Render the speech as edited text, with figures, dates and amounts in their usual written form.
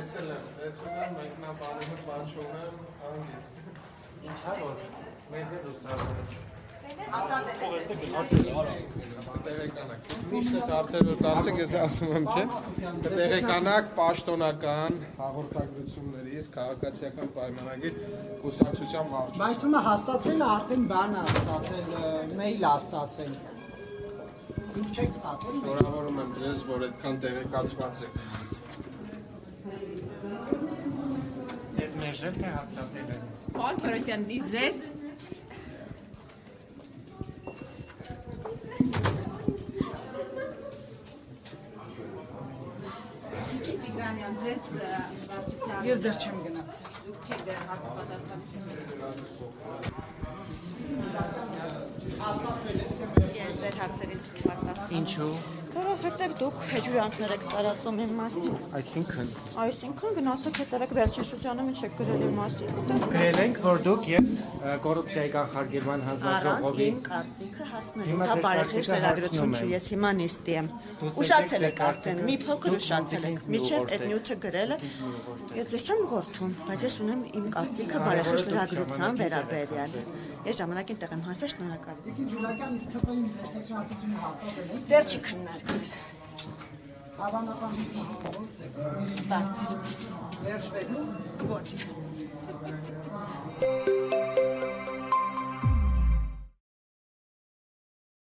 Տեսել եմ մեկնաբանումը պատշում եմ հանգիստ։ Ինչա որ մեր հետ ուսացել Տեղեկանակ։ Միշտ հարցեր որ տալսեք, ես ասում եմ, չէ։ Տեղեկանակ պաշտոնական հաղորդագրություններից քաղաքացիական պայմանագիր կուսակցության մարշրուտ։ Բայց ումը հաստատվել է արդեն բան է ստացել, մեյլ է ստացել։ Ինչ չեք ստացել։ Շնորհավորում եմ ձեզ, որ այդքան տեղեկացված եք։ Ձեզ մերժել թե հաստատել եք։ Պարոն Թորոսյան, ձեզ Ես դեռ չեմ գնացել։ Դուք չեք դեռ Հաստատվել է։ Ես դեռ հարցերին չեմ պատասխանում։ Ինչու։ Որովհետև դուք հեջուրանքներ եք տարածում իմ մասին։ Այսինքն գնացեք հետարեք վերջին շրջանում ինչ եք գրել իմ մասին։ Գրել ենք, որ դուք եւ կոռուպցիայի կանխարգելման հանձնաժողովի Առանց իմ կարծիքը հարցնելու, դա բարեխիղճ լրագրություն չի, ես հիմա նիստի եմ։ Ուշացել եք արդեն, մի փոքր ուշացել եք, միջև այդ նյութը գրելը, ես չեմ ղորթում, բայց ես ունեմ իմ կարծիքը բարեխիղճ լրագրության վերաբերյալ։ Ես ժամանակին տեղ եմ հասել, շնորհակալություն։ Ժուլիական իսկ թվային ձերտեքնացությունը հաստատել եք։ Դեռ չի քննարկվել։ Հավանական ո՞նց է։ Բաց։ Վերջվելու։ Ոչ։